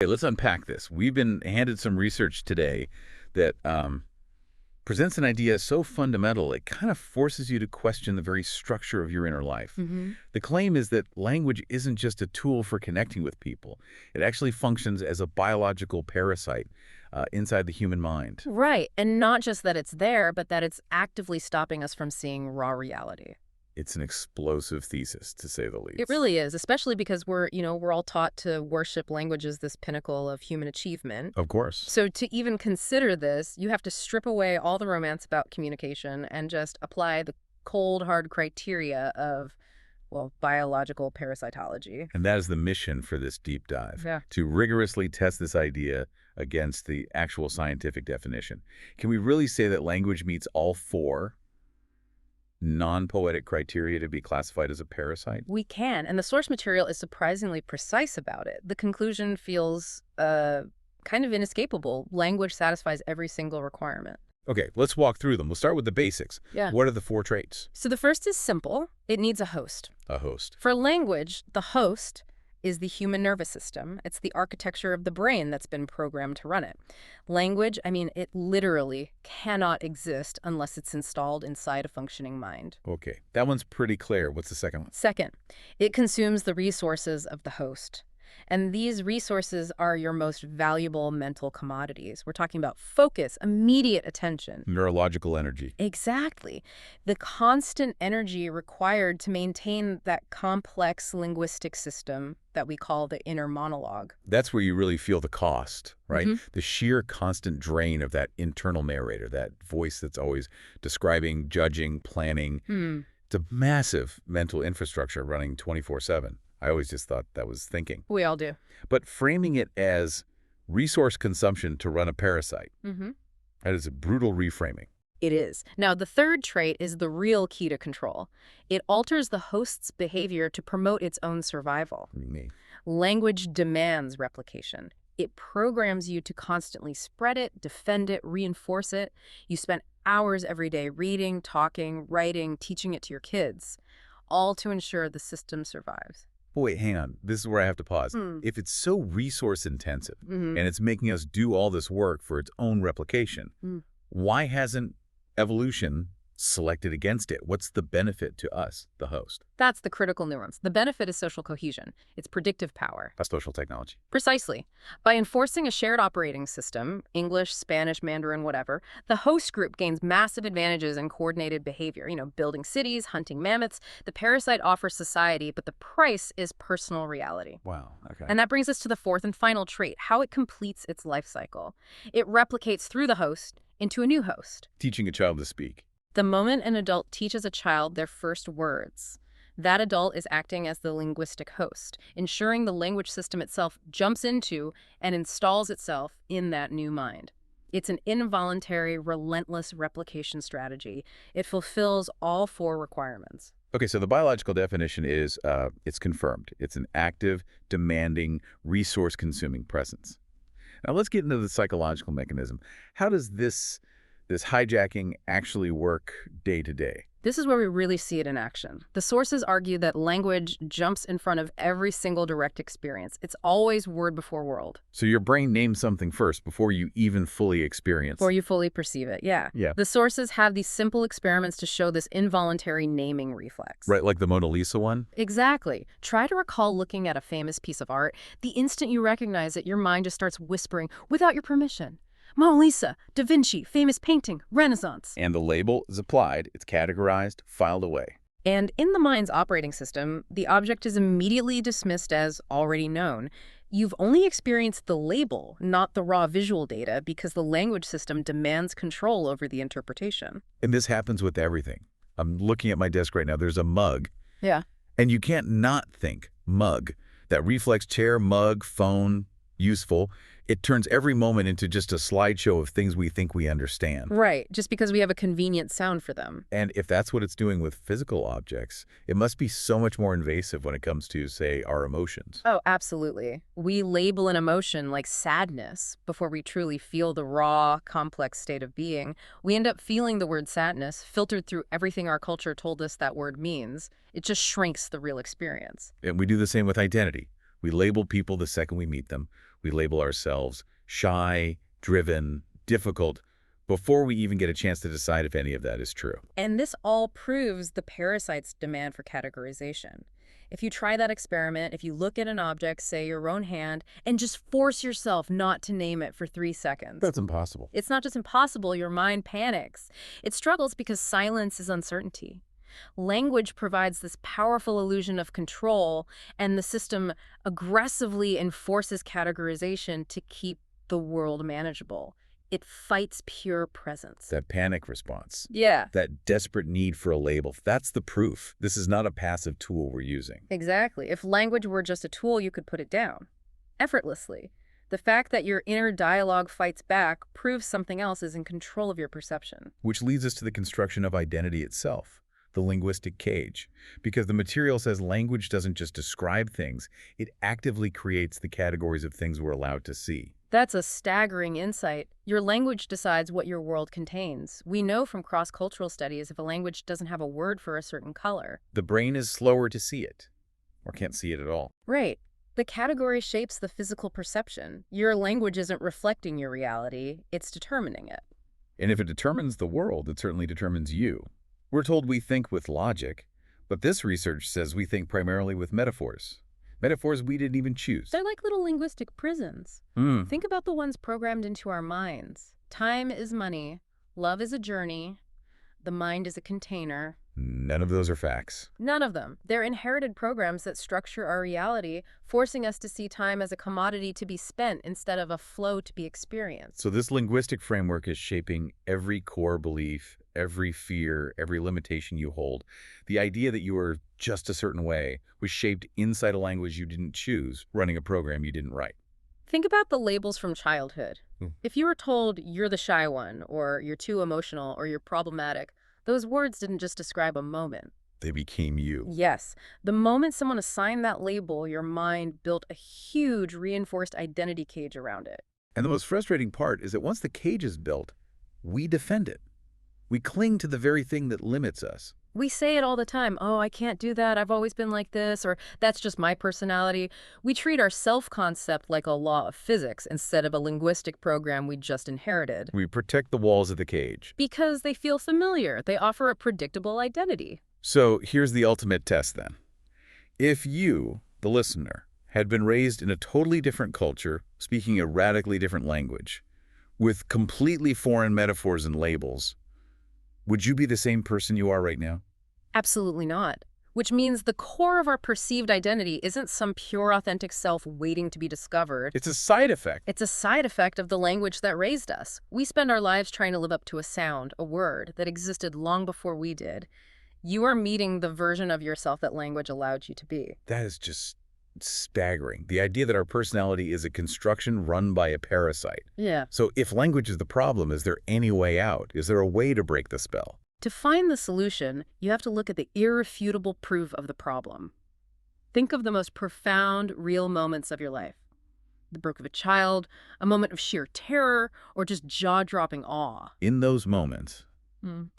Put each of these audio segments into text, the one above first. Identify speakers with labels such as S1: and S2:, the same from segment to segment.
S1: Okay, let's unpack this. We've been handed some research today that presents an idea so fundamental it kind of forces you to question the very structure of your inner life.
S2: Hmm.
S1: The claim is that language isn't just a tool for connecting with people. It actually functions as a biological parasite inside the human mind.
S2: Right. And not just that it's there, but that it's actively stopping us from seeing raw reality.
S1: It's an explosive thesis, to say the
S2: It
S1: least.
S2: really is, especially because we're all taught to worship language as this pinnacle of human achievement.
S1: Of course.
S2: So to even consider this, you have to strip away all the romance about communication and just apply the cold, hard criteria of, well, biological parasitology.
S1: And that is the mission for this deep dive,
S2: Yeah.
S1: to rigorously test this idea against the actual scientific definition. Can we really say that language meets all four non-poetic criteria to be classified as a parasite?
S2: We can, and the source material is surprisingly precise about it. The conclusion feels kind of inescapable. Language satisfies every single requirement.
S1: Okay, let's walk through them. We'll start with the basics.
S2: Yeah.
S1: What are the four traits?
S2: So the first is simple. It needs a host.
S1: A host.
S2: For language, the host is the human nervous system. It's the architecture of the brain that's been programmed to run it. Language, I mean, it literally cannot exist unless it's installed inside a functioning mind.
S1: Okay, that one's pretty clear. What's the second one?
S2: Second, it consumes the resources of the host. And these resources are your most valuable mental commodities. We're talking about focus, immediate attention.
S1: Neurological energy.
S2: Exactly. The constant energy required to maintain that complex linguistic system that we call the inner monologue.
S1: That's where you really feel the cost, right?
S2: Mhm.
S1: The sheer constant drain of that internal narrator, that voice that's always describing, judging, planning. It's a massive mental infrastructure running 24/7. I always just thought that was thinking.
S2: We all do.
S1: But framing it as resource consumption to run a parasite,
S2: Mm-hmm.
S1: that is a brutal reframing.
S2: It is. Now, the third trait is the real key to control. It alters the host's behavior to promote its own survival.
S1: Me.
S2: Language demands replication. It programs you to constantly spread it, defend it, reinforce it. You spend hours every day reading, talking, writing, teaching it to your kids, all to ensure the system survives.
S1: But wait, hang on. This is where I have to pause. If it's so resource intensive
S2: Mm-hmm.
S1: and it's making us do all this work for its own replication, why hasn't evolution selected against it? What's the benefit to us, the host?
S2: That's the critical nuance. The benefit is social cohesion. It's predictive power.
S1: A social technology.
S2: Precisely. By enforcing a shared operating system, English, Spanish, Mandarin, whatever, the host group gains massive advantages in coordinated behavior. Building cities, hunting mammoths. The parasite offers society, but the price is personal reality.
S1: Wow. Okay.
S2: And that brings us to the fourth and final trait, how it completes its life cycle. It replicates through the host into a new host.
S1: Teaching a child to speak.
S2: The moment an adult teaches a child their first words, that adult is acting as the linguistic host, ensuring the language system itself jumps into and installs itself in that new mind. It's an involuntary, relentless replication strategy. It fulfills all four requirements.
S1: Okay, so the biological definition is it's confirmed. It's an active, demanding, resource-consuming presence. Now let's get into the psychological mechanism. How does this hijacking actually work day to day?
S2: This is where we really see it in action. The sources argue that language jumps in front of every single direct experience. It's always word before world.
S1: So your brain names something first before you even fully experience.
S2: Before you fully perceive it, yeah.
S1: Yeah.
S2: The sources have these simple experiments to show this involuntary naming reflex.
S1: Right, like the Mona Lisa one?
S2: Exactly. Try to recall looking at a famous piece of art. The instant you recognize it, your mind just starts whispering without your permission. Mona Lisa, Da Vinci, famous painting, Renaissance.
S1: And the label is applied, it's categorized, filed away.
S2: And in the mind's operating system, the object is immediately dismissed as already known. You've only experienced the label, not the raw visual data, because the language system demands control over the interpretation.
S1: And this happens with everything. I'm looking at my desk right now. There's a mug.
S2: Yeah.
S1: And you can't not think mug. That reflex chair, mug, phone, useful. It turns every moment into just a slideshow of things we think we understand.
S2: Right, just because we have a convenient sound for them.
S1: And if that's what it's doing with physical objects, it must be so much more invasive when it comes to, say, our emotions.
S2: Oh, absolutely. We label an emotion like sadness before we truly feel the raw, complex state of being. We end up feeling the word sadness, filtered through everything our culture told us that word means. It just shrinks the real experience.
S1: And we do the same with identity. We label people the second we meet them. We label ourselves shy, driven, difficult, before we even get a chance to decide if any of that is true.
S2: And this all proves the parasite's demand for categorization. If you try that experiment, if you look at an object, say your own hand, and just force yourself not to name it for 3 seconds.
S1: That's impossible.
S2: It's not just impossible, your mind panics. It struggles because silence is uncertainty. Language provides this powerful illusion of control, and the system aggressively enforces categorization to keep the world manageable. It fights pure presence.
S1: That panic response,
S2: Yeah,
S1: that desperate need for a label, that's the proof. This is not a passive tool we're using.
S2: exactly. If language were just a tool, you could put it down effortlessly. The fact that your inner dialogue fights back proves something else is in control of your perception.
S1: Which leads us to the construction of identity itself, the linguistic cage. Because the material says language doesn't just describe things, it actively creates the categories of things we're allowed to see.
S2: That's a staggering insight. Your language decides what your world contains. We know from cross-cultural studies if a language doesn't have a word for a certain color.
S1: The brain is slower to see it, or can't see it at all.
S2: Right. The category shapes the physical perception. Your language isn't reflecting your reality, it's determining it.
S1: And if it determines the world, it certainly determines you. We're told we think with logic, but this research says we think primarily with metaphors. Metaphors we didn't even choose.
S2: They're like little linguistic prisons. Think about the ones programmed into our minds. Time is money. Love is a journey. The mind is a container.
S1: None of those are facts.
S2: None of them. They're inherited programs that structure our reality, forcing us to see time as a commodity to be spent instead of a flow to be experienced.
S1: So this linguistic framework is shaping every core belief, every fear, every limitation you hold. The idea that you are just a certain way was shaped inside a language you didn't choose, running a program you didn't write.
S2: Think about the labels from childhood.
S1: Hmm.
S2: If you were told you're the shy one, or you're too emotional, or you're problematic, those words didn't just describe a moment.
S1: They became you.
S2: Yes, the moment someone assigned that label, your mind built a huge reinforced identity cage around it.
S1: And the most frustrating part is that once the cage is built, we defend it. We cling to the very thing that limits us.
S2: We say it all the time, oh, I can't do that, I've always been like this, or that's just my personality. We treat our self-concept like a law of physics instead of a linguistic program we just inherited.
S1: We protect the walls of the cage.
S2: Because they feel familiar, they offer a predictable identity.
S1: So here's the ultimate test then. If you, the listener, had been raised in a totally different culture, speaking a radically different language, with completely foreign metaphors and labels, would you be the same person you are right now?
S2: Absolutely not. Which means the core of our perceived identity isn't some pure, authentic self waiting to be discovered.
S1: It's a side effect.
S2: It's a side effect of the language that raised us. We spend our lives trying to live up to a sound, a word, that existed long before we did. You are meeting the version of yourself that language allowed you to be.
S1: That is just staggering. The idea that our personality is a construction run by a parasite.
S2: Yeah.
S1: So if language is the problem, is there any way out? Is there a way to break the spell?
S2: To find the solution, you have to look at the irrefutable proof of the problem. Think of the most profound, real moments of your life. The birth of a child, a moment of sheer terror, or just jaw-dropping awe.
S1: In those moments,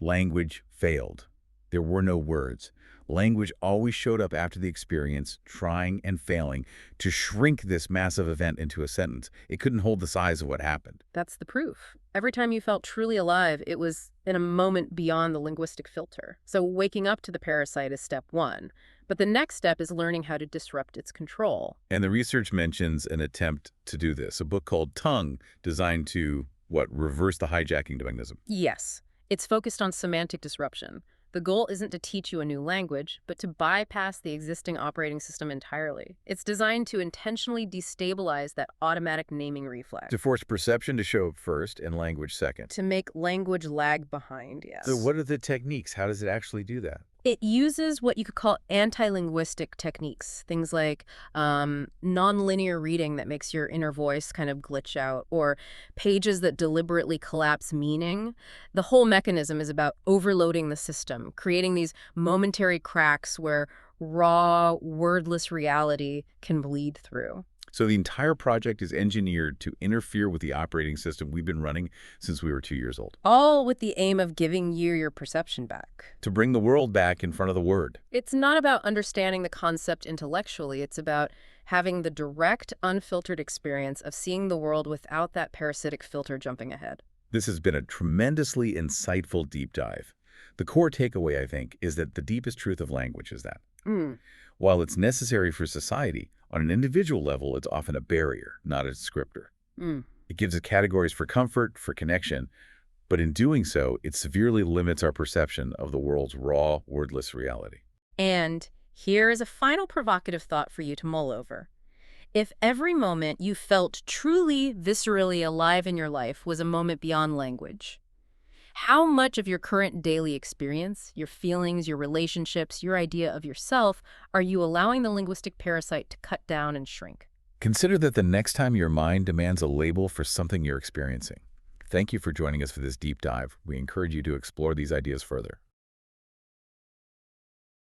S1: language failed. There were no words. Language always showed up after the experience, trying and failing to shrink this massive event into a sentence. It couldn't hold the size of what happened.
S2: That's the proof. Every time you felt truly alive, it was in a moment beyond the linguistic filter. So waking up to the parasite is step one. But the next step is learning how to disrupt its control.
S1: And the research mentions an attempt to do this, a book called Tongue, designed to, reverse the hijacking mechanism.
S2: Yes, it's focused on semantic disruption. The goal isn't to teach you a new language, but to bypass the existing operating system entirely. It's designed to intentionally destabilize that automatic naming reflex.
S1: To force perception to show up first and language second.
S2: To make language lag behind, yes.
S1: So what are the techniques? How does it actually do that?
S2: It uses what you could call anti-linguistic techniques, things like non-linear reading that makes your inner voice kind of glitch out, or pages that deliberately collapse meaning. The whole mechanism is about overloading the system, creating these momentary cracks where raw, wordless reality can bleed through.
S1: So the entire project is engineered to interfere with the operating system we've been running since we were 2 years old,
S2: All with the aim of giving you your perception back.
S1: to bring the world back in front of the word.
S2: It's not about understanding the concept intellectually. It's about having the direct, unfiltered experience of seeing the world without that parasitic filter jumping ahead.
S1: This has been a tremendously insightful deep dive. The core takeaway, I think, is that the deepest truth of language is that
S2: Mm.
S1: while it's necessary for society, on an individual level, it's often a barrier, not a descriptor.
S2: Mm.
S1: It gives us categories for comfort, for connection, but in doing so, it severely limits our perception of the world's raw, wordless reality.
S2: And here is a final provocative thought for you to mull over. If every moment you felt truly, viscerally alive in your life was a moment beyond language, how much of your current daily experience, your feelings, your relationships, your idea of yourself, are you allowing the linguistic parasite to cut down and shrink?
S1: Consider that the next time your mind demands a label for something you're experiencing. Thank you for joining us for this deep dive. We encourage you to explore these ideas further.